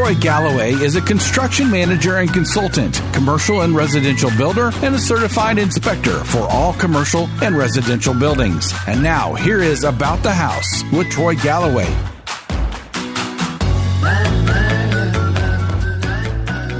Troy Galloway is a construction manager and consultant, commercial and residential builder, and a certified inspector for all commercial and residential buildings. And now, here is About the House with Troy Galloway.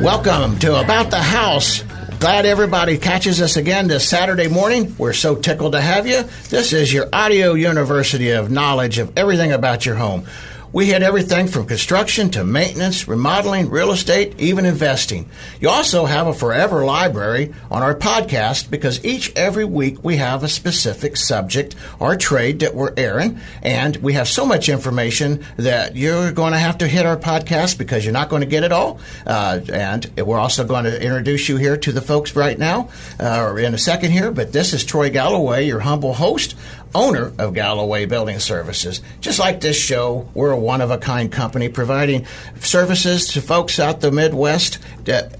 Welcome to About the House. Glad everybody catches us again this Saturday morning. We're so tickled to have you. This is your audio university of knowledge of everything about your home. We hit everything from construction to maintenance, remodeling, real estate, even investing. You also have a forever library on our podcast because every week we have a specific subject or trade that we're airing, and we have so much information that you're going to have to hit our podcast because you're not going to get it all. And we're also going to introduce you here to the folks right now or in a second here, but this is Troy Galloway, your humble host, owner of Galloway Building Services. Just like this show, we're a one-of-a-kind company providing services to folks out the Midwest.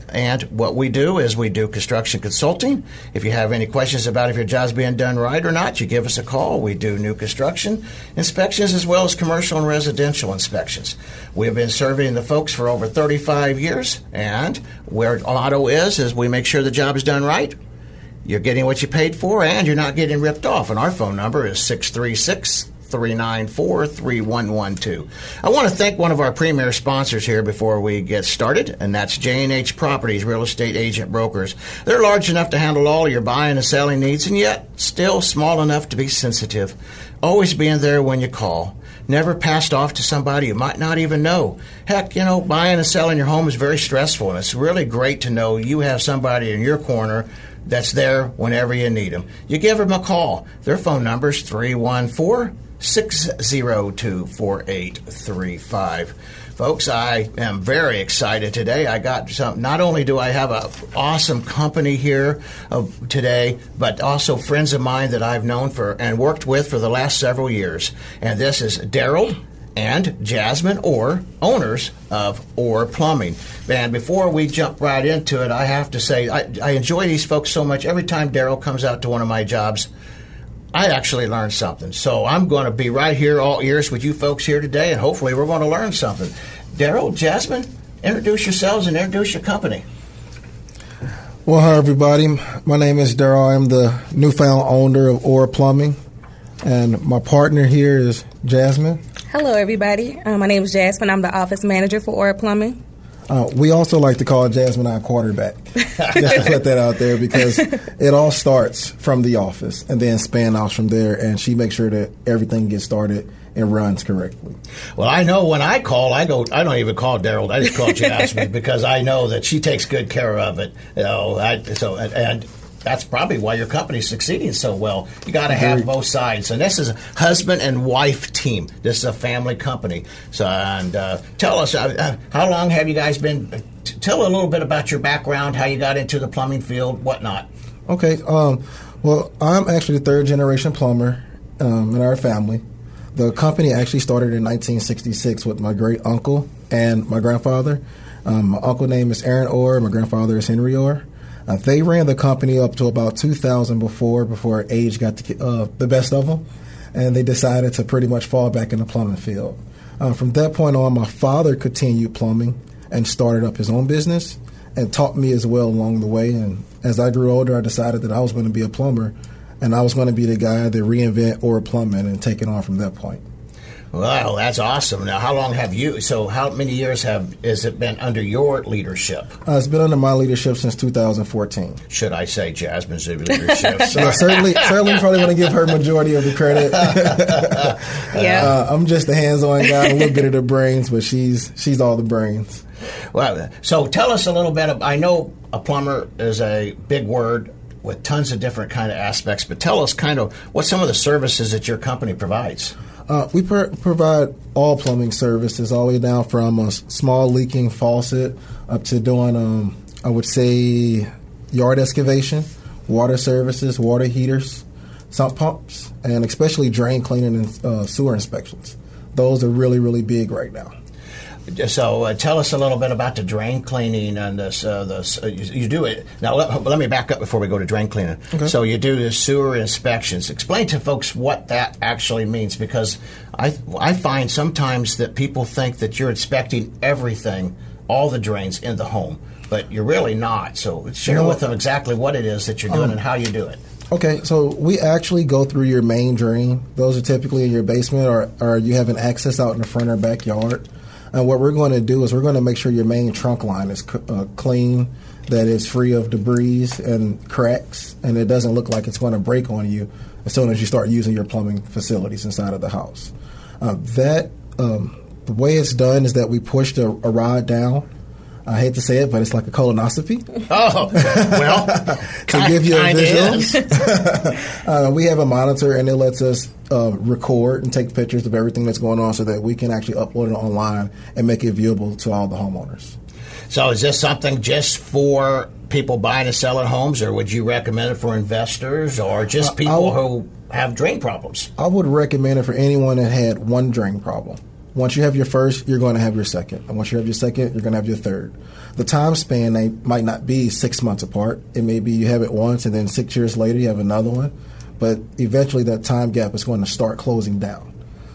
And what we do is we do construction consulting. If you have any questions about if your job's being done right or not, you give us a call. We do new construction inspections as well as commercial and residential inspections. We've been serving the folks for over 35 years, and our motto is we make sure the job is done right. You're getting what you paid for, and you're not getting ripped off. And our phone number is 636-394-3112. I want to thank one of our premier sponsors here before we get started, and that's J&H Properties, Real Estate Agent Brokers. They're large enough to handle all your buying and selling needs, and yet still small enough to be sensitive. Always being there when you call. Never passed off to somebody you might not even know. Heck, buying and selling your home is very stressful, and it's really great to know you have somebody in your corner that's there whenever you need them. You give them a call. Their phone number is 314-602-4835. Folks, I am very excited today. I got some. Not only do I have an awesome company here today, but also friends of mine that I've known for and worked with for the last several years. And this is Daryl and Jasmine Orr, owners of Orr Plumbing. And before we jump right into it, I have to say I enjoy these folks so much. Every time Daryl comes out to one of my jobs, I actually learn something. So I'm going to be right here, all ears with you folks here today, and hopefully we're going to learn something. Daryl, Jasmine, introduce yourselves and introduce your company. Well, hi, everybody. My name is Daryl. I'm the newfound owner of Orr Plumbing, and my partner here is Jasmine. Hello, everybody. My name is Jasmine. I'm the office manager for Orr Plumbing. We also like to call Jasmine our quarterback, just to put that out there, because it all starts from the office and then span out from there, and she makes sure that everything gets started and runs correctly. Well, I know when I call, I don't even call Daryl. I just call Jasmine because I know that she takes good care of it. And that's probably why your company's succeeding so well. You got to have both sides. And this is a husband and wife team. This is a family company. So, and tell us, how long have you guys been? Tell a little bit about your background, how you got into the plumbing field, whatnot. Okay. Well, I'm actually the third generation plumber in our family. The company actually started in 1966 with my great uncle and my grandfather. My uncle name is Aaron Orr. My grandfather is Henry Orr. They ran the company up to about 2000 before age got the best of them, and they decided to pretty much fall back in the plumbing field. From that point on, my father continued plumbing and started up his own business and taught me as well along the way. And as I grew older, I decided that I was going to be a plumber, and I was going to be the guy that reinvent Orr Plumbing and take it on from that point. Well, that's awesome. Now, how many years has it been under your leadership? It's been under my leadership since 2014. Should I say Jasmine's leadership? Certainly probably want to give her majority of the credit. Yeah. I'm just the hands-on guy, a little bit of the brains, but she's all the brains. Well, so tell us a little bit I know a plumber is a big word with tons of different kind of aspects, but tell us kind of what some of the services that your company provides. We provide all plumbing services, all the way down from a small leaking faucet up to doing, I would say, yard excavation, water services, water heaters, sump pumps, and especially drain cleaning and sewer inspections. Those are really, really big right now. So tell us a little bit about the drain cleaning and this. You do it now. Let me back up before we go to drain cleaning. Okay. So you do the sewer inspections. Explain to folks what that actually means, because I find sometimes that people think that you're inspecting everything all the drains in the home, but you're really not. So share with them exactly what it is that you're doing and how you do it. Okay, so we actually go through your main drain. Those are typically in your basement or you have an access out in the front or backyard. And what we're going to do is we're going to make sure your main trunk line is clean, that it's free of debris and cracks, and it doesn't look like it's going to break on you as soon as you start using your plumbing facilities inside of the house. The way it's done is that we push a rod down. I hate to say it, but it's like a colonoscopy. Oh, well, to give you a visual. We have a monitor, and it lets us record and take pictures of everything that's going on so that we can actually upload it online and make it viewable to all the homeowners. So is this something just for people buying and selling homes, or would you recommend it for investors or just people who have drain problems? I would recommend it for anyone that had one drain problem. Once you have your first, you're going to have your second. And once you have your second, you're going to have your third. The time span, they might not be 6 months apart. It may be you have it once, and then 6 years later you have another one. But eventually that time gap is going to start closing down.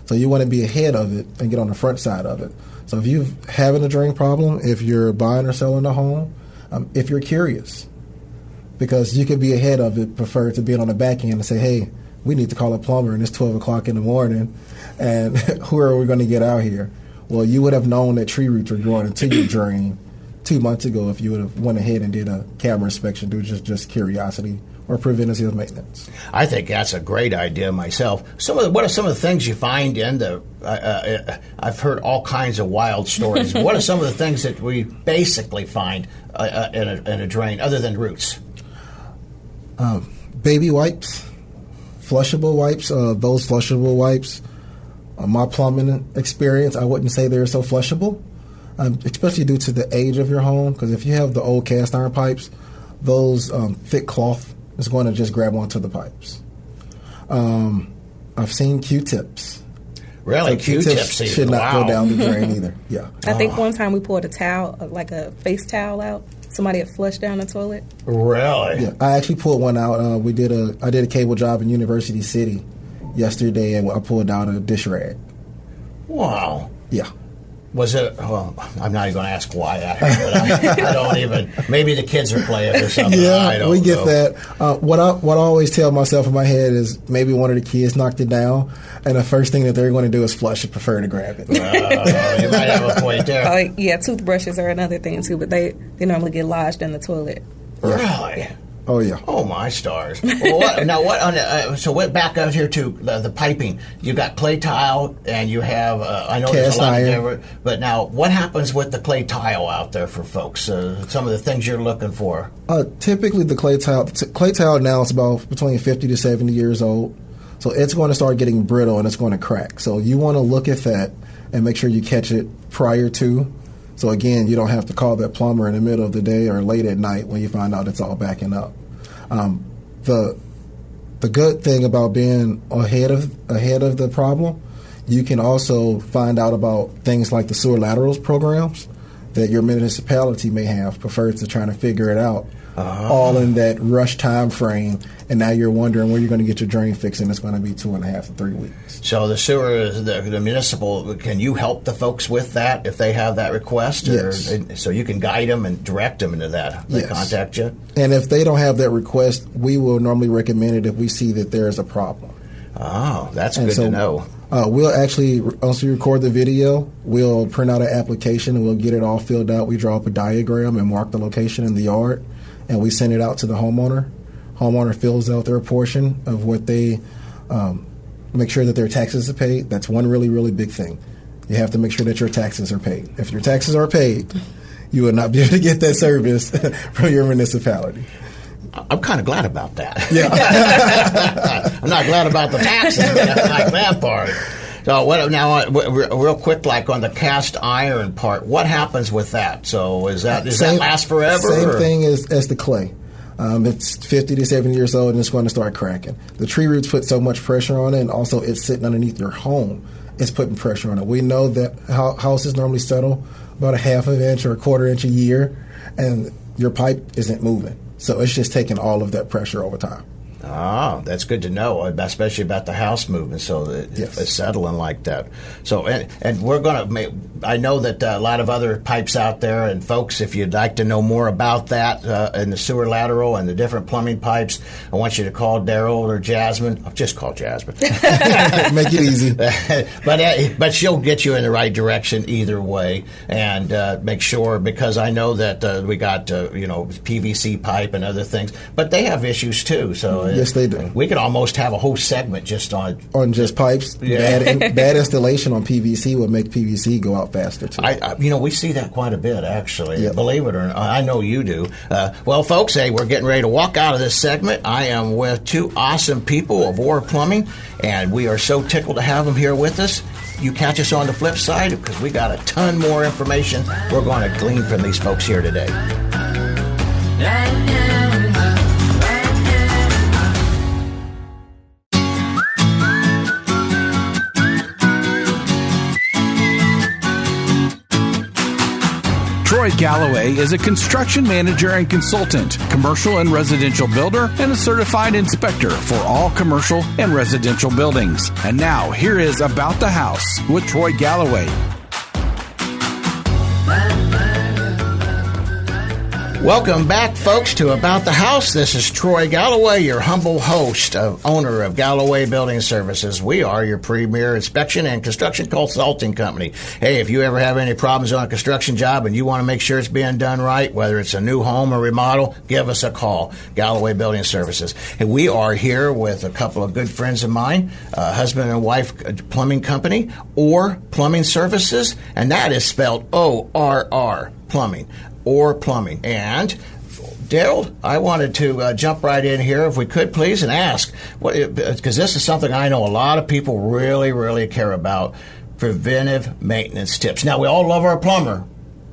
So you want to be ahead of it and get on the front side of it. So if you're having a drain problem, if you're buying or selling a home, if you're curious, because you could be ahead of it, prefer to be on the back end and say, hey, we need to call a plumber, and it's 12 o'clock in the morning, and who are we going to get out here? Well, you would have known that tree roots were growing into your drain 2 months ago if you would have went ahead and did a camera inspection due to just curiosity or preventative maintenance. I think that's a great idea myself. What are some of the things you find in the I've heard all kinds of wild stories. What are some of the things that we basically find in a drain other than roots? Baby wipes. Flushable wipes, those flushable wipes, my plumbing experience, I wouldn't say they're so flushable, especially due to the age of your home, because if you have the old cast iron pipes, those thick cloth is going to just grab onto the pipes. I've seen Q-tips. Really? So Q-tips should not go down the drain either. Yeah. I think one time we pulled a towel, like a face towel out. Somebody had flushed down the toilet. Really? Yeah, I actually pulled one out. I did a cable job in University City yesterday, and I pulled out a dish rag. Wow. Yeah. Was it? Well, I'm not even going to ask why. I don't even. Maybe the kids are playing or something. Yeah, I don't we get know. that. What I always tell myself in my head is maybe one of the kids knocked it down, and the first thing that they're going to do is flush it, prefer to grab it. You might have a point there. Oh, yeah, toothbrushes are another thing too, but they normally get lodged in the toilet. Really? Yeah. Oh yeah. Oh my stars! Well, so what? Back out here to the piping. You got clay tile, and you have. I know there's a lot of different. But now, what happens with the clay tile out there for folks? Some of the things you're looking for. Typically, the clay tile now is about between 50 to 70 years old, so it's going to start getting brittle and it's going to crack. So you want to look at that and make sure you catch it prior to. So again, you don't have to call that plumber in the middle of the day or late at night when you find out it's all backing up. The good thing about being ahead of the problem, you can also find out about things like the sewer laterals programs that your municipality may have, preferred to trying to figure it out, all in that rush time frame. And now you're wondering where you're going to get your drain fixed, and it's going to be 2.5 to 3 weeks. So the sewer, the municipal, can you help the folks with that if they have that request? Yes. So you can guide them and direct them into that. They contact you? And if they don't have that request, we will normally recommend it if we see that there is a problem. Oh, that's good to know. We'll actually, once we record the video, we'll print out an application and we'll get it all filled out. We draw up a diagram and mark the location in the yard, and we send it out to the homeowner. Homeowner fills out their portion of what they make sure that their taxes are paid. That's one really, really big thing. You have to make sure that your taxes are paid. If your taxes are paid, you will not be able to get that service from your municipality. I'm kind of glad about that. Yeah. I'm not glad about the taxes, but I like that part. So real quick, like on the cast iron part, what happens with that? So does that last forever? Same thing as the clay. It's 50 to 70 years old, and it's going to start cracking. The tree roots put so much pressure on it, and also it's sitting underneath your home. It's putting pressure on it. We know that houses normally settle about a half of an inch or a quarter inch a year, and your pipe isn't moving. So it's just taking all of that pressure over time. Oh, that's good to know, especially about the house movement, so that it's settling like that. So, and we're going to I know that a lot of other pipes out there, and folks, if you'd like to know more about that and the sewer lateral and the different plumbing pipes, I want you to call Daryl or Jasmine. I'll just call Jasmine. Make it easy. But she'll get you in the right direction either way, and make sure, because I know that we got PVC pipe and other things, but they have issues too. So yes, they do. We could almost have a whole segment just on just pipes. Yeah. Bad installation on PVC would make PVC go out faster too. We see that quite a bit, actually. Yep. Believe it or not, I know you do. Well, folks, hey, we're getting ready to walk out of this segment. I am with two awesome people of Orr Plumbing, and we are so tickled to have them here with us. You catch us on the flip side, because we got a ton more information we're going to glean from these folks here today. Troy Galloway is a construction manager and consultant, commercial and residential builder, and a certified inspector for all commercial and residential buildings. And now, here is About the House with Troy Galloway. Welcome back, folks, to About the House. This is Troy Galloway, your humble host, owner of Galloway Building Services. We are your premier inspection and construction consulting company. Hey, if you ever have any problems on a construction job and you want to make sure it's being done right, whether it's a new home or remodel, give us a call, Galloway Building Services. And we are here with a couple of good friends of mine, husband and wife plumbing company, Orr Plumbing Services, and that is spelled O-R-R, plumbing. Orr Plumbing. And Daryl, I wanted to jump right in here, if we could, please, and ask, because this is something I know a lot of people really, really care about, preventive maintenance tips. Now, we all love our plumber.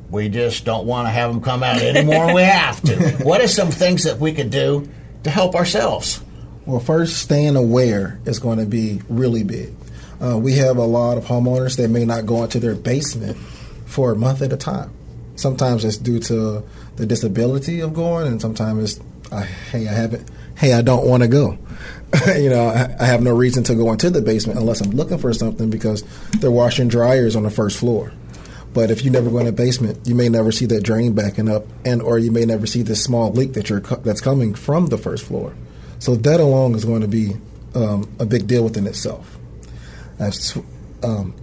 We just don't want to have them come out anymore. We have to. What are some things that we could do to help ourselves? Well, first, staying aware is going to be really big. We have a lot of homeowners that may not go into their basement for a month at a time. Sometimes it's due to the disability of going, and sometimes it's, I don't want to go. I have no reason to go into the basement unless I'm looking for something, because they're washing dryers on the first floor. But if you never go in the basement, you may never see that drain backing up, or you may never see this small leak that's coming from the first floor. So that alone is going to be a big deal within itself.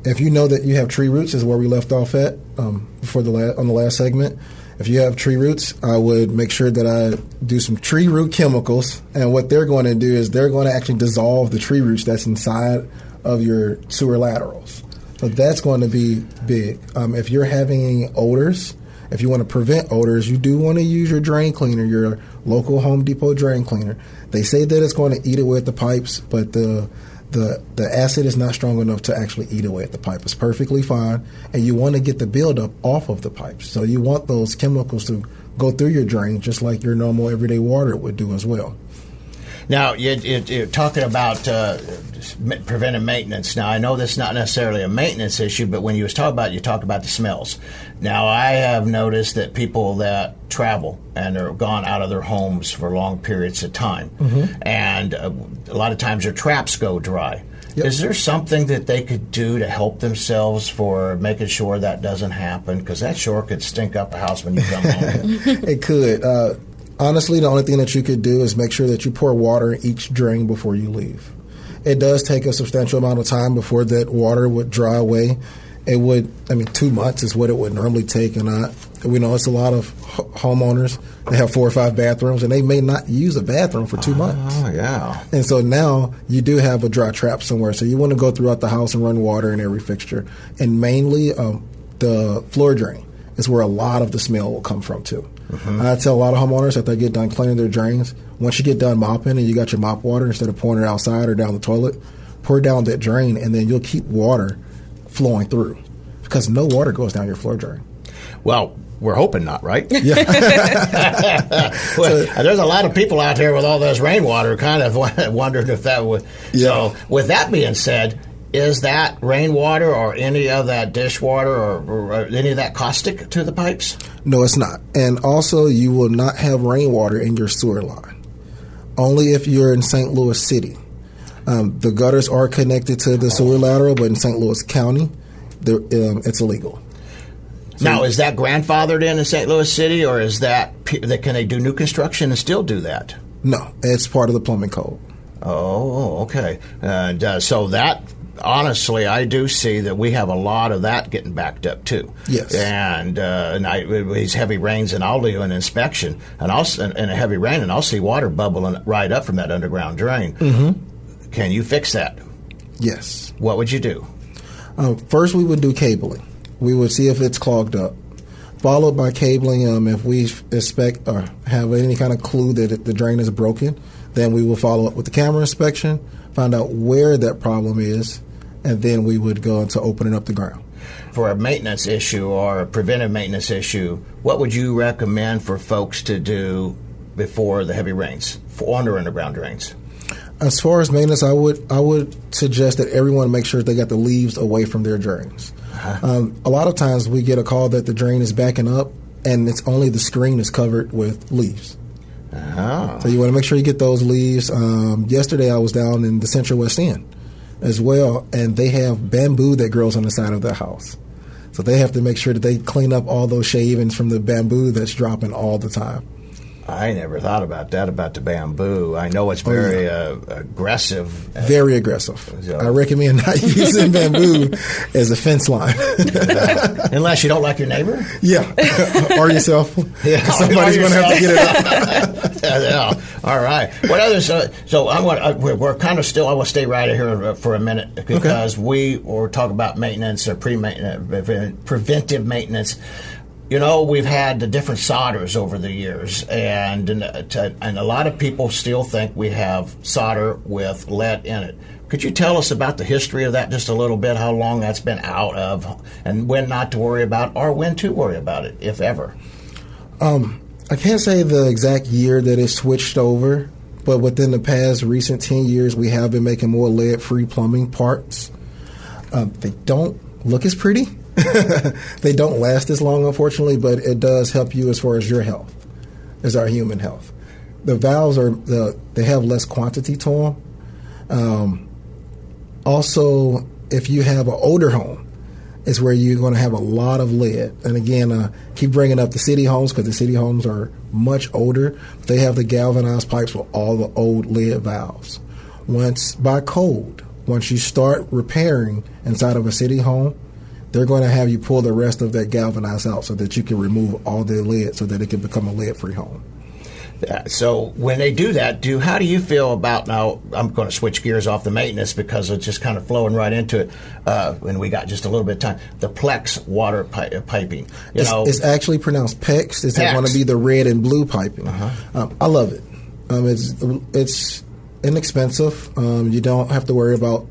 If you know that you have tree roots, is where we left off at on the last segment. If you have tree roots, I would make sure that I do some tree root chemicals. And what they're going to do is they're going to actually dissolve the tree roots that's inside of your sewer laterals. So that's going to be big. If you're having odors, if you want to prevent odors, you do want to use your drain cleaner, your local Home Depot drain cleaner. They say that it's going to eat away at the pipes, but the acid is not strong enough to actually eat away at the pipe. It's perfectly fine, and you want to get the buildup off of the pipes. So you want those chemicals to go through your drain just like your normal everyday water would do as well. Now, you're talking about preventive maintenance. Now, I know that's not necessarily a maintenance issue, but when you talked about the smells. Now, I have noticed that people that travel and are gone out of their homes for long periods of time, and a lot of times their traps go dry. Yep. Is there something that they could do to help themselves for making sure that doesn't happen? Because that sure could stink up a house when you come home. It could. Honestly, the only thing that you could do is make sure that you pour water in each drain before you leave. It does take a substantial amount of time before that water would dry away. It would, 2 months is what it would normally take. And we know it's a lot of homeowners. They have 4 or 5 bathrooms, and they may not use a bathroom for 2 months. Oh, yeah. And so now you do have a dry trap somewhere. So you want to go throughout the house and run water in every fixture. And mainly the floor drain is where a lot of the smell will come from, too. I tell a lot of homeowners that they get done cleaning their drains, once you get done mopping and you got your mop water, instead of pouring it outside or down the toilet, pour it down that drain, and then you'll keep water flowing through, because no water goes down your floor drain. Well, we're hoping not, right? Yeah. There's a lot of people out there with all this rainwater kind of wondering if that would. Yeah. So with that being said, is that rainwater or any of that dishwater or any of that caustic to the pipes? No, it's not. And also, you will not have rainwater in your sewer line. Only if you're in St. Louis City. The gutters are connected to the sewer lateral, but in St. Louis County, it's illegal. So now, is that grandfathered in St. Louis City, or is that can they do new construction and still do that? No, it's part of the plumbing code. Oh, okay. And so that, honestly, I do see that we have a lot of that getting backed up too. Yes. And these heavy rains, and I'll do an inspection, and in a heavy rain, and I'll see water bubbling right up from that underground drain. Mm-hmm. Can you fix that? Yes. What would you do? First, we would do cabling. We would see if it's clogged up. Followed by cabling. If we expect or have any kind of clue that the drain is broken, then we will follow up with the camera inspection, find out where that problem is, and then we would go into opening up the ground. For a maintenance issue or a preventive maintenance issue, what would you recommend for folks to do before the heavy rains for underground drains? As far as maintenance, I would suggest that everyone make sure they got the leaves away from their drains. A lot of times we get a call that the drain is backing up, and it's only the screen is covered with leaves. So you want to make sure you get those leaves. Yesterday I was down in the Central West End as well, and they have bamboo that grows on the side of their house. So they have to make sure that they clean up all those shavings from the bamboo that's dropping all the time. I never thought about that, about the bamboo. I know it's very aggressive. Very aggressive. So. I recommend not using bamboo as a fence line. Unless you don't like your neighbor? Yeah. Or yourself. Yeah. Somebody's going to have to get it out. Yeah. All right. What others? So we're kind of still, I will stay right here for a minute because we were talking about maintenance or preventive maintenance. You know, we've had the different solders over the years, and a lot of people still think we have solder with lead in it. Could you tell us about the history of that just a little bit, how long that's been out of, and when not to worry about, or when to worry about it, if ever? I can't say the exact year that it switched over, but within the past recent 10 years, we have been making more lead-free plumbing parts. They don't look as pretty. They don't last as long, unfortunately, but it does help you as far as your health, as our human health. The valves they have less quantity to them. Also, if you have an older home, is where you're going to have a lot of lead. And again, keep bringing up the city homes because the city homes are much older. They have the galvanized pipes with all the old lead valves. Once you start repairing inside of a city home, they're going to have you pull the rest of that galvanized out so that you can remove all the lead so that it can become a lead-free home. So when they do that, how do you feel about, now I'm going to switch gears off the maintenance because it's just kind of flowing right into it, when we got just a little bit of time, the PLEX water piping. It's actually pronounced PEX. It's going to be the red and blue piping. I love it. It's inexpensive. You don't have to worry about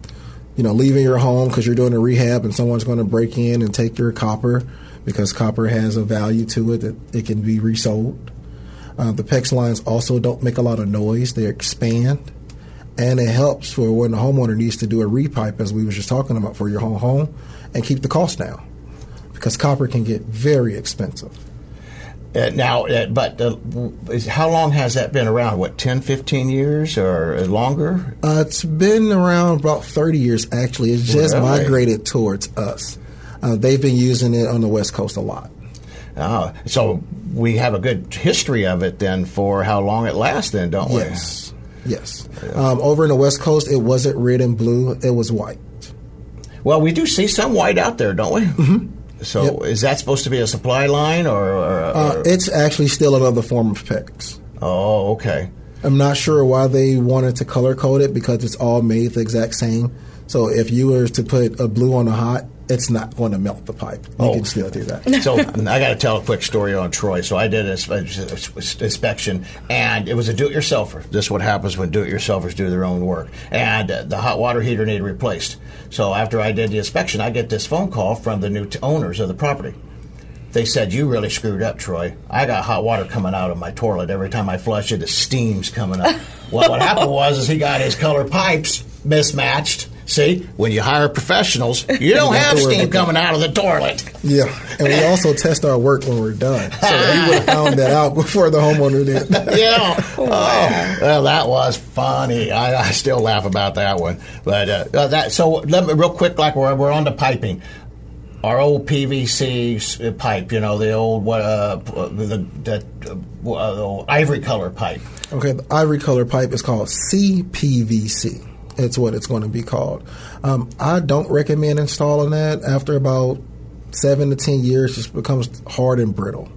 leaving your home because you're doing a rehab and someone's going to break in and take your copper because copper has a value to it that it can be resold. The PEX lines also don't make a lot of noise. They expand, and it helps for when the homeowner needs to do a repipe, as we were just talking about, for your whole home and keep the cost down because copper can get very expensive. How long has that been around? 10, 15 years or longer? It's been around about 30 years, actually. It's just migrated towards us. They've been using it on the West Coast a lot. So we have a good history of it then for how long it lasts then, don't we? Yes. Over in the West Coast, it wasn't red and blue. It was white. Well, we do see some white out there, don't we? Mm-hmm. So is that supposed to be a supply line or? It's actually still another form of PEX. Oh, okay. I'm not sure why they wanted to color code it because it's all made the exact same. So if you were to put a blue on a hot, it's not going to melt the pipe. You can still do that. So I got to tell a quick story on Troy. So I did an inspection, and it was a do-it-yourselfer. This is what happens when do-it-yourselfers do their own work. And the hot water heater needed replaced. So after I did the inspection, I get this phone call from the new owners of the property. They said, "You really screwed up, Troy. I got hot water coming out of my toilet. Every time I flush it, the steam's coming up." Well, what happened was he got his color pipes mismatched. See, when you hire professionals, you don't have steam coming out of the toilet. Yeah, and we also test our work when we're done. So we would have found that out before the homeowner did. Yeah. Oh, well, that was funny. I still laugh about that one. But so let me real quick, like we're on the piping. Our old PVC pipe, the old the ivory color pipe. Okay, the ivory color pipe is called CPVC. It's what it's going to be called. I don't recommend installing that. After about 7 to 10 years, it just becomes hard and brittle.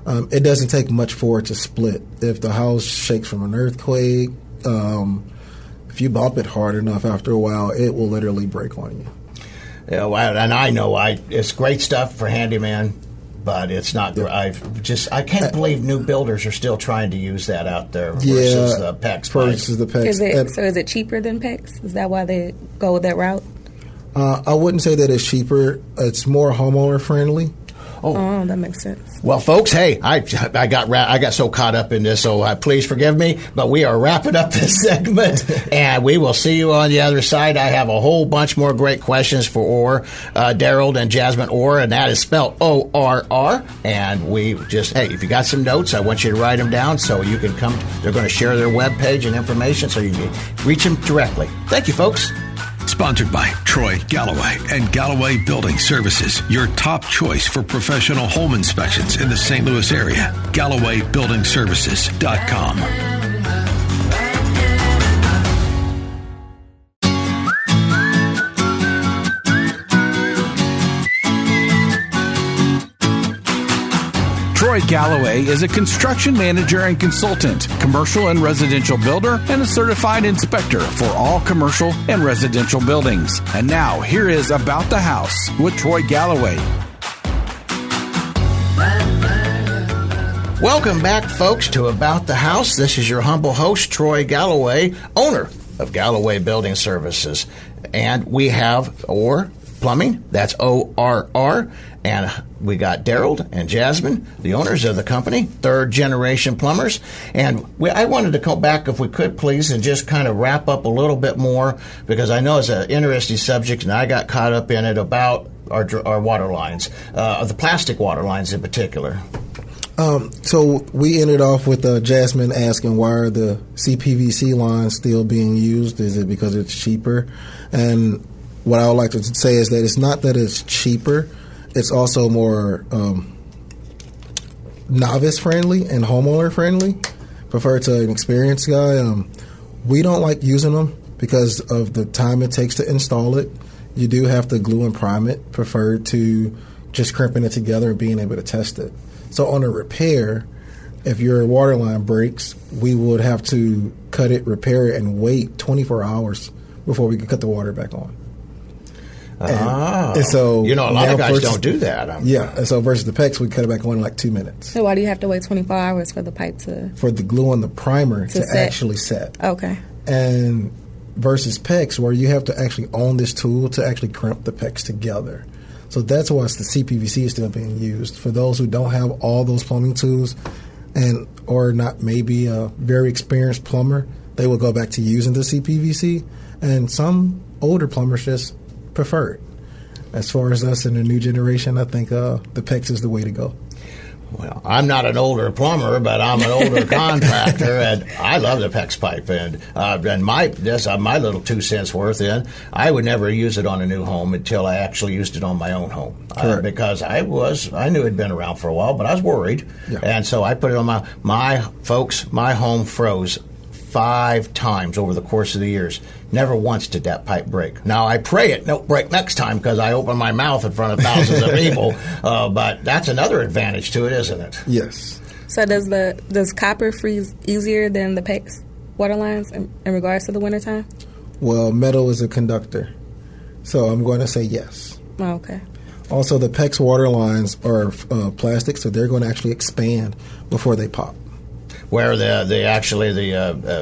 It doesn't take much for it to split. If the house shakes from an earthquake, if you bump it hard enough, after a while, it will literally break on you. Yeah, and I know it's great stuff for handyman, but it's not. I can't believe new builders are still trying to use that out there versus the PEX. Versus the PEX. So is it cheaper than PEX? Is that why they go with that route? I wouldn't say that it's cheaper. It's more homeowner friendly. Oh, that makes sense. Well, folks, hey, I got so caught up in this, so please forgive me, but we are wrapping up this segment, and we will see you on the other side. I have a whole bunch more great questions for Orr, Daryl and Jasmine Orr, and that is spelled O-R-R, and if you got some notes, I want you to write them down so you can come. They're going to share their webpage and information so you can reach them directly. Thank you, folks. Sponsored by Troy Galloway and Galloway Building Services, your top choice for professional home inspections in the St. Louis area. GallowayBuildingServices.com. Troy Galloway is a construction manager and consultant, commercial and residential builder, and a certified inspector for all commercial and residential buildings. And now, here is About the House with Troy Galloway. Welcome back, folks, to About the House. This is your humble host, Troy Galloway, owner of Galloway Building Services. And we have Orr Plumbing, that's O-R-R, and we got Daryl and Jasmine, the owners of the company, third-generation plumbers. And I wanted to come back, if we could, please, and just kind of wrap up a little bit more, because I know it's an interesting subject, and I got caught up in it about our water lines, the plastic water lines in particular. So we ended off with Jasmine asking, why are the CPVC lines still being used? Is it because it's cheaper? And what I would like to say is that it's not that it's cheaper. It's also more novice-friendly and homeowner-friendly, preferred to an experienced guy. We don't like using them because of the time it takes to install it. You do have to glue and prime it, preferred to just crimping it together and being able to test it. So on a repair, if your water line breaks, we would have to cut it, repair it, and wait 24 hours before we could cut the water back on. And so, a lot of guys don't do that. And so versus the PEX, we cut it back on in like 2 minutes. So why do you have to wait 24 hours for the pipe for the glue and the primer to actually set? Okay. And versus PEX, where you have to actually own this tool to actually crimp the PEX together. So that's why the CPVC is still being used. For those who don't have all those plumbing tools or not maybe a very experienced plumber, they will go back to using the CPVC. And some older plumbers just prefer it. As far as us in the new generation, I think the PEX is the way to go. Well, I'm not an older plumber, but I'm an older contractor, and I love the PEX pipe. And my little 2 cents worth in, I would never use it on a new home until I actually used it on my own home, because I knew it'd been around for a while, but I was worried, and so I put it on my home froze 5 times over the course of the years. Never once did that pipe break. Now, I pray it don't break next time because I open my mouth in front of thousands of people, but that's another advantage to it, isn't it? Yes. So does copper freeze easier than the PEX water lines in regards to the wintertime? Well, metal is a conductor, so I'm going to say yes. Oh, okay. Also, the PEX water lines are plastic, so they're going to actually expand before they pop. Where the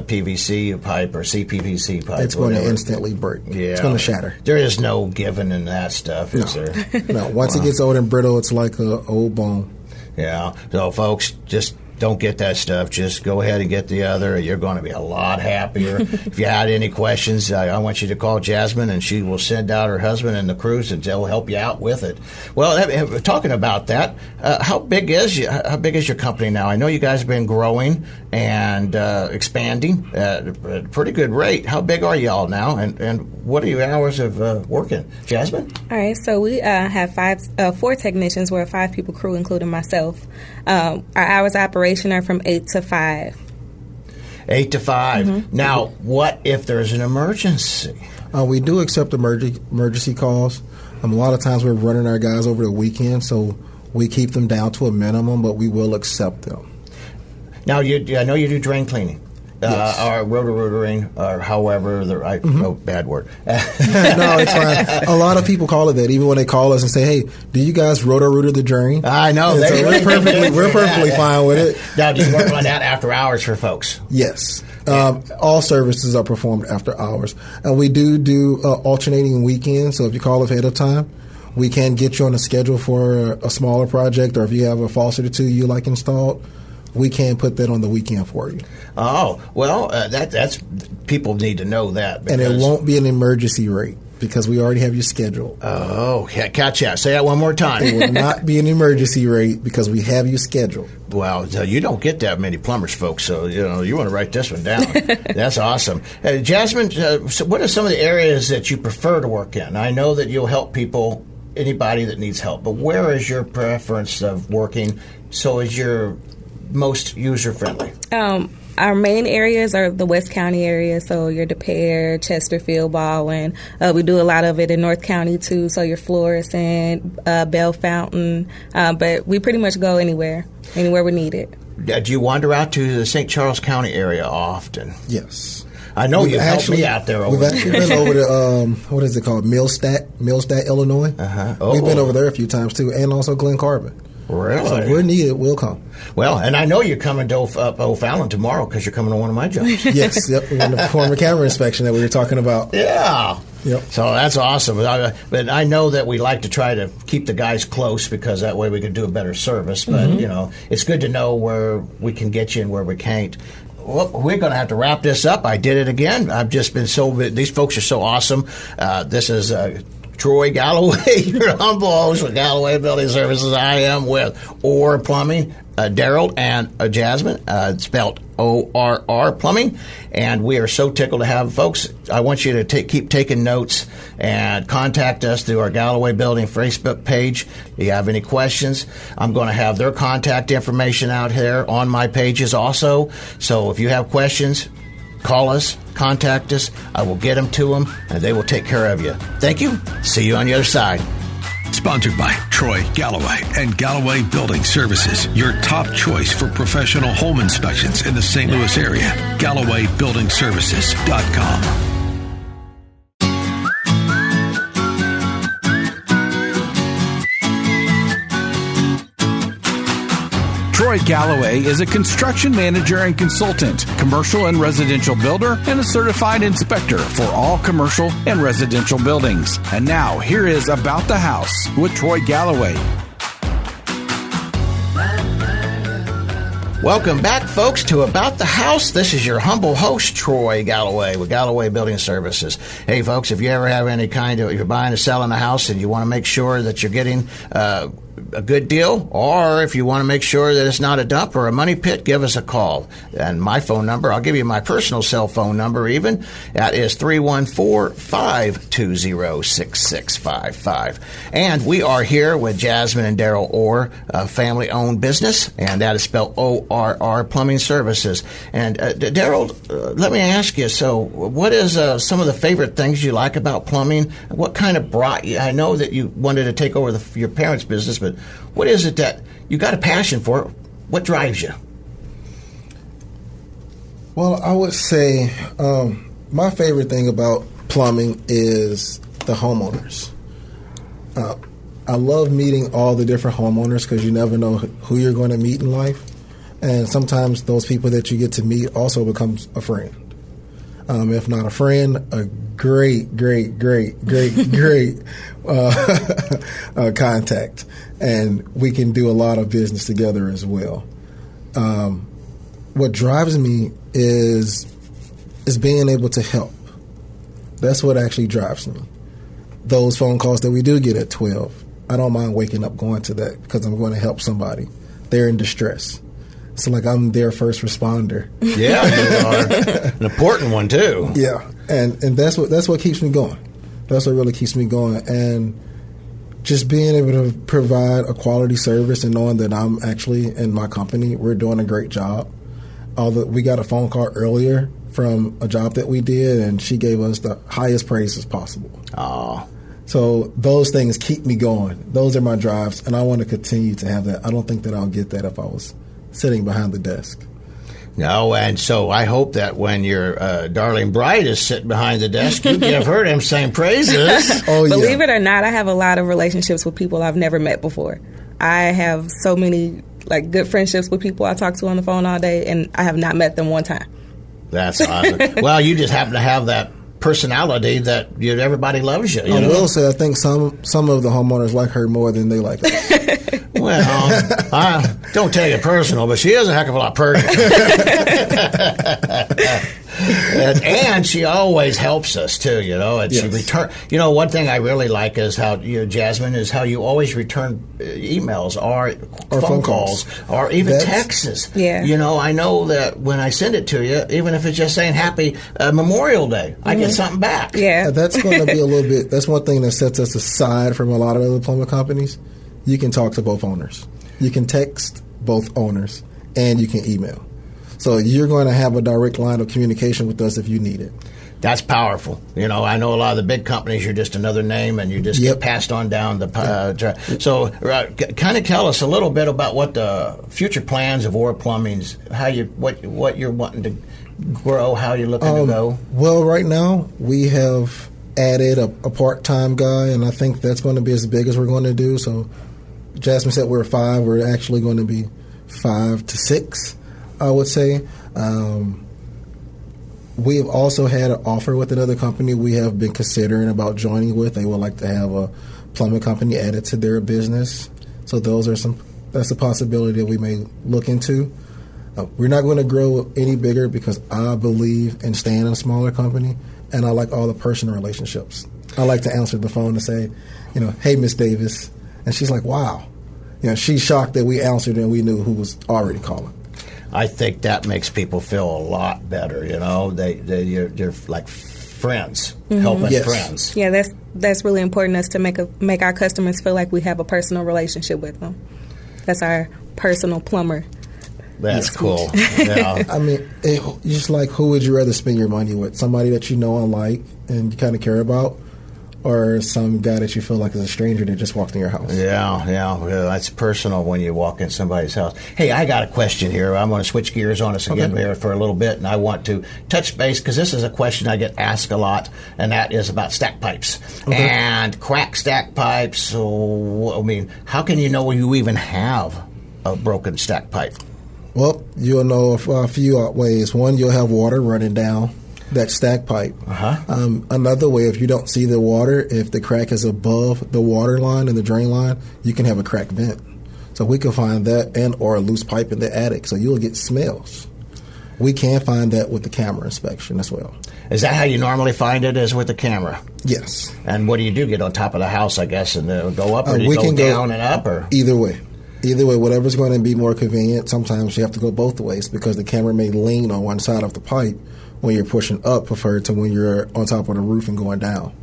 PVC pipe or CPVC pipe, it's going to instantly break. Yeah, it's going to shatter. There is no giving in that stuff, is there? No. Once it gets old and brittle, it's like an old bone. Yeah. So, folks, just don't get that stuff. Just go ahead and get the other. You're going to be a lot happier. If you had any questions, I want you to call Jasmine, and she will send out her husband and the crews, and they'll help you out with it. Well, talking about that, how big is your company now? I know you guys have been growing and expanding at a pretty good rate. How big are you all now, and what are your hours of working? Jasmine? All right, so we have 4 technicians. We're a 5-people crew, including myself. Our hours of operation are from 8 to 5. 8 to 5. Mm-hmm. Now, what if there's an emergency? We do accept emergency calls. A lot of times we're running our guys over the weekend, so we keep them down to a minimum, but we will accept them. Now, I know you do drain cleaning. Yes. Or roto-rootering, or however, bad word. No, it's fine. A lot of people call it that, even when they call us and say, "Hey, do you guys roto-rooter the drain?" I know. So we're perfectly fine with it. Now, do you work on that after hours for folks? Yes. All services are performed after hours. And we do alternating weekends, so if you call ahead of time, we can get you on a schedule for a smaller project, or if you have a faucet or two you like installed, we can put that on the weekend for you. Oh, well, that's people need to know that. And it won't be an emergency rate because we already have you scheduled. Oh, yeah, gotcha. Say that one more time. It will not be an emergency rate because we have you scheduled. Well, you don't get that many plumbers, folks, so you want to write this one down. That's awesome. Jasmine, so what are some of the areas that you prefer to work in? I know that you'll help people, anybody that needs help, but where is your preference of working so is your most user-friendly? Our main areas are the West County area, so your De Chesterfield, Baldwin. We do a lot of it in North County, too, so your Florissant, Bell Fountain. But we pretty much go anywhere we need it. Do you wander out to the St. Charles County area often? Yes. I know you helped me out there over We've actually been over to, what is it called, Millstadt, Illinois. Oh. We've been over there a few times, too, and also Glen Carbon. Really? So if we're needed, we'll come. Well, and I know you're coming to O'Fallon tomorrow because you're coming to one of my jobs. Yes, yep. We're going to perform a camera inspection that we were talking about. Yeah. Yep. So that's awesome. But I know that we like to try to keep the guys close because that way we can do a better service. But, it's good to know where we can get you and where we can't. Well, we're going to have to wrap this up. I did it again. I've just been these folks are so awesome. This is Troy Galloway, your humble host with Galloway Building Services. I am with Orr Plumbing, Daryl and Jasmine, spelled ORR Plumbing, and we are so tickled to have folks. I want you to keep taking notes and contact us through our Galloway Building Facebook page. If you have any questions, I'm going to have their contact information out there on my pages also. So if you have questions, call us, contact us. I will get them to them, and they will take care of you. Thank you. See you on the other side. Sponsored by Troy Galloway and Galloway Building Services, your top choice for professional home inspections in the St. Louis area. GallowayBuildingServices.com. Troy Galloway is a construction manager and consultant, commercial and residential builder, and a certified inspector for all commercial and residential buildings. And now, here is About the House with Troy Galloway. Welcome back, folks, to About the House. This is your humble host, Troy Galloway, with Galloway Building Services. Hey, folks, if you ever have any you're buying or selling a house and you want to make sure that you're getting a good deal, or if you want to make sure that it's not a dump or a money pit, give us a call. And my phone number, I'll give you my personal cell phone number even. That is 314-520-6655. And we are here with Jasmine and Daryl Orr, a family-owned business, and that is spelled ORR Plumbing Services. And Daryl, let me ask you, so what is some of the favorite things you like about plumbing? What kind of brought you? I know that you wanted to take over your parents' business, but what is it that you got a passion for? What drives you? Well, I would say my favorite thing about plumbing is the homeowners. I love meeting all the different homeowners because you never know who you're going to meet in life. And sometimes those people that you get to meet also becomes a friend. If not a friend, a great contact. And we can do a lot of business together as well. What drives me is being able to help. That's what actually drives me. Those phone calls that we do get at 12, I don't mind waking up going to that because I'm going to help somebody. They're in distress. So, like, I'm their first responder. Yeah, you are. An important one, too. Yeah, and that's what keeps me going. That's what really keeps me going. And just being able to provide a quality service and knowing that I'm actually in my company, we're doing a great job. Although we got a phone call earlier from a job that we did, and she gave us the highest praises possible. Oh. So those things keep me going. Those are my drives, and I want to continue to have that. I don't think that I'll get that if I was sitting behind the desk. No, and so I hope that when your darling bride is sitting behind the desk, you give her them same praises. Believe it or not, I have a lot of relationships with people I've never met before. I have so many good friendships with people I talk to on the phone all day, and I have not met them one time. That's awesome. Well, you just happen to have that personality that everybody loves you. I will say, I think some of the homeowners like her more than they like us. Well, I don't take it personal, but she is a heck of a lot prettier. and she always helps us too, And yes. she return. One thing I really like is how Jasmine is how you always return emails or phone calls or even texts. Yeah. I know that when I send it to you, even if it's just saying Happy Memorial Day, I get something back. Yeah, that's going to be a little bit. That's one thing that sets us aside from a lot of other plumbing companies. You can talk to both owners. You can text both owners, and you can email. So you're going to have a direct line of communication with us if you need it. That's powerful. I know a lot of the big companies, you're just another name, and you just get passed on down the. So, kind of tell us a little bit about what the future plans of Orr Plumbing's, what you're wanting to grow, how you're looking to go. Well, right now we have added a part-time guy, and I think that's going to be as big as we're going to do. So, Jasmine said we're 5. We're actually going to be 5 to 6, I would say. We have also had an offer with another company we have been considering about joining with. They would like to have a plumbing company added to their business. So that's a possibility that we may look into. We're not going to grow any bigger because I believe in staying in a smaller company, and I like all the personal relationships. I like to answer the phone and say, hey, Miss Davis. And she's like, wow. She's shocked that we answered and we knew who was already calling. I think that makes people feel a lot better. You're like friends, helping friends. Yeah, that's really important to make our customers feel like we have a personal relationship with them. That's our personal plumber. That's cool. Yeah. I mean, just like, who would you rather spend your money with? Somebody that you know and like and you kind of care about, or some guy that you feel like is a stranger that just walked in your house? Yeah, that's personal when you walk in somebody's house. Hey, I got a question here. I'm going to switch gears on us again here for a little bit, and I want to touch base because this is a question I get asked a lot, and that is about stack pipes and crack stack pipes. So, how can you know when you even have a broken stack pipe? Well, you'll know a few ways. One, you'll have water running down that stack pipe. Another way, if you don't see the water, if the crack is above the water line and the drain line, you can have a cracked vent. So we can find that or a loose pipe in the attic. So you'll get smells. We can find that with the camera inspection as well. Is that how you normally find it, is with the camera? Yes. And what do? Get on top of the house, I guess, and go up, or do you go down and up? Or either way, whatever's going to be more convenient. Sometimes you have to go both ways because the camera may lean on one side of the pipe when you're pushing up, preferred to when you're on top of the roof and going down.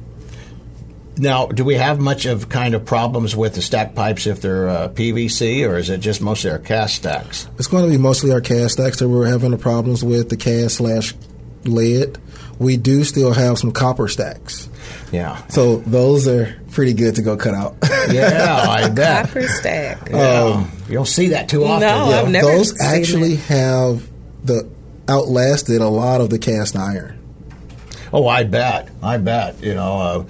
Now, do we have much of kind of problems with the stack pipes if they're PVC, or is it just mostly our cast stacks? It's going to be mostly our cast stacks that we're having the problems with, the cast/lead. We do still have some copper stacks. Yeah. So those are pretty good to go cut out. Yeah, I bet. Copper stack. Yeah. You don't see that too often. No, I've never those seen actually that. have outlasted a lot of the cast iron. Oh, I bet. I know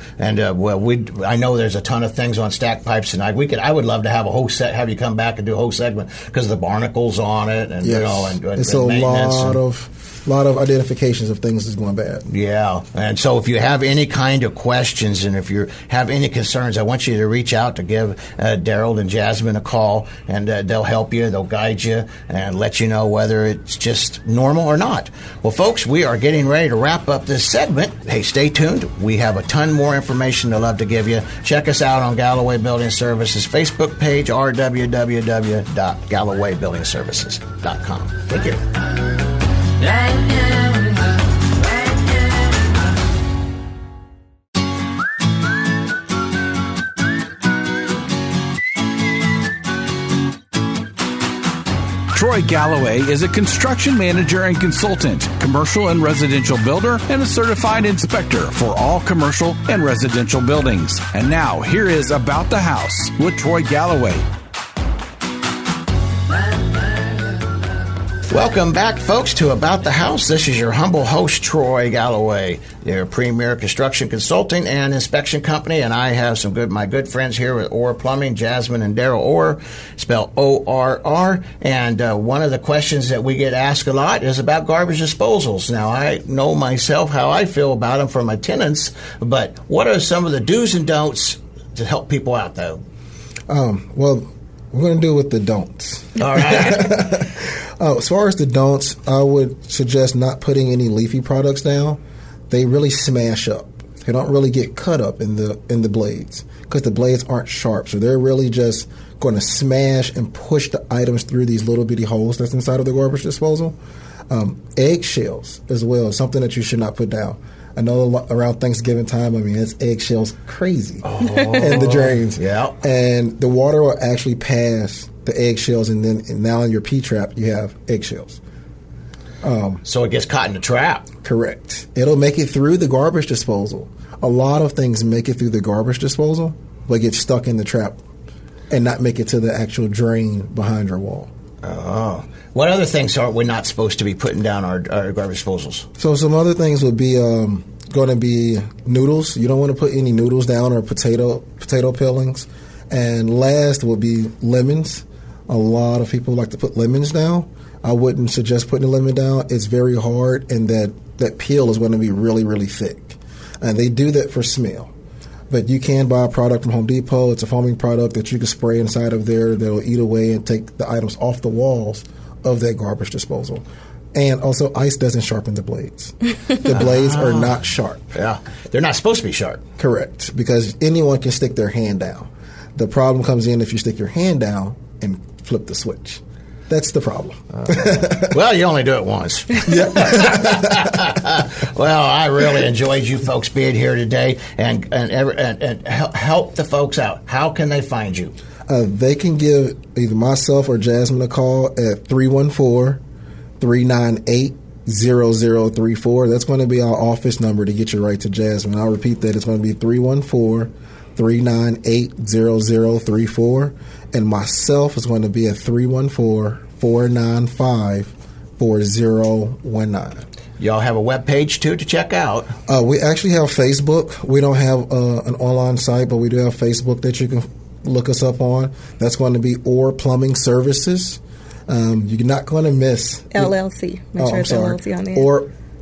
there's a ton of things on stack pipes, and I would love to have have you come back and do a whole segment because of the barnacles on it, and yes. and it's a lot of lot of identifications of things that's going bad. Yeah, and so if you have any kind of questions and if you have any concerns, I want you to reach out to give Daryl and Jasmine a call, and they'll help you, they'll guide you, and let you know whether it's just normal or not. Well, folks, we are getting ready to wrap up this segment. Hey, stay tuned. We have a ton more information to love to give you. Check us out on Galloway Building Services Facebook page or www.gallowaybuildingservices.com. Thank you. Troy Galloway is a construction manager and consultant, commercial and residential builder, and a certified inspector for all commercial and residential buildings. And now, here is About the House with Troy Galloway. Welcome back, folks, to About the House. This is your humble host, Troy Galloway, your premier construction consulting and inspection company, and I have my good friends here with Orr Plumbing, Jasmine and Daryl Orr, spelled O-R-R, and one of the questions that we get asked a lot is about garbage disposals. Now, I know myself how I feel about them for my tenants, but what are some of the do's and don'ts to help people out, though? Well, we're going to do with the don'ts. All right. As far as the don'ts, I would suggest not putting any leafy products down. They really smash up. They don't really get cut up in the blades because the blades aren't sharp. So they're really just going to smash and push the items through these little bitty holes that's inside of the garbage disposal. Eggshells as well is something that you should not put down. I know around Thanksgiving time, it's eggshells crazy in the drains. Yeah. And the water will actually pass the eggshells, and now in your P-trap, you have eggshells. So it gets caught in the trap. Correct. It'll make it through the garbage disposal. A lot of things make it through the garbage disposal, but get stuck in the trap and not make it to the actual drain behind your wall. Oh. What other things are we not supposed to be putting down our garbage disposals? So some other things would be going to be noodles. You don't want to put any noodles down or potato peelings. And last would be lemons. A lot of people like to put lemons down. I wouldn't suggest putting a lemon down. It's very hard, and that peel is going to be really, really thick. And they do that for smell. But you can buy a product from Home Depot. It's a foaming product that you can spray inside of there that will eat away and take the items off the walls of that garbage disposal. And also, ice doesn't sharpen the blades. The blades are not sharp. Yeah, they're not supposed to be sharp. Correct, because anyone can stick their hand down. The problem comes in if you stick your hand down and flip the switch. That's the problem. Well, you only do it once. Well, I really enjoyed you folks being here today and help the folks out. How can they find you? They can give either myself or Jasmine a call at 314-398-0034. That's going to be our office number to get you right to Jasmine. I'll repeat that. It's going to be 314-398-0034. And myself is going to be at 314-495-4019. Y'all have a web page, too, to check out. We actually have Facebook. We don't have an online site, but we do have Facebook that you can look us up on. That's going to be Orr Plumbing Services. You're not going to miss LLC. Make sure it's LLC on there.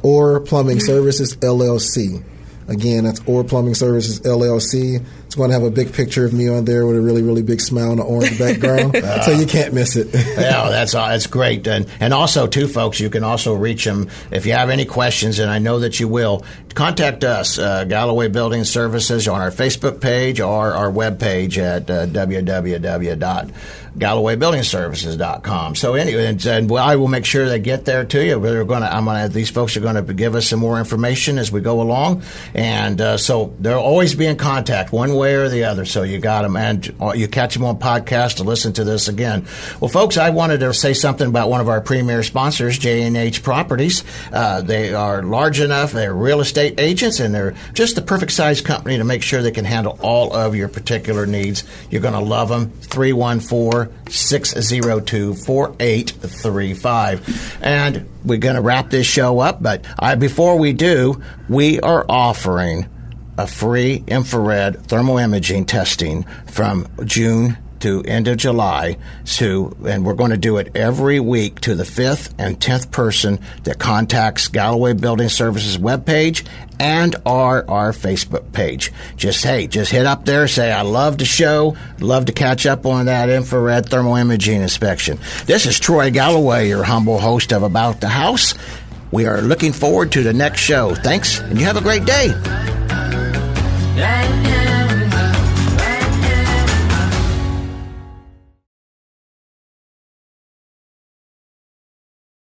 Orr Plumbing Services LLC. Again, that's Orr Plumbing Services LLC. It's going to have a big picture of me on there with a really, really big smile on the orange background, so you can't miss it. Yeah, that's great. And also, too, folks, you can also reach them if you have any questions, and I know that you will. Contact us, Galloway Building Services, on our Facebook page or our webpage at www.gallowaybuildingservices.com. So anyway, and I will make sure they get there to you. These folks are going to give us some more information as we go along, and so they'll always be in contact one way or the other. So you got them, and you catch them on podcast to listen to this again. Well, folks, I wanted to say something about one of our premier sponsors, J&H Properties. They are large enough. They're real estate agents, and they're just the perfect size company to make sure they can handle all of your particular needs. You're going to love them. 314-602-4835. And we're going to wrap this show up, but before we do, we are offering a free infrared thermal imaging testing from June to end of July, and we're going to do it every week to the 5th and 10th person that contacts Galloway Building Services webpage and our Facebook page. Just hit up there, say, I love the show, love to catch up on that infrared thermal imaging inspection. This is Troy Galloway, your humble host of About the House. We are looking forward to the next show. Thanks, and you have a great day.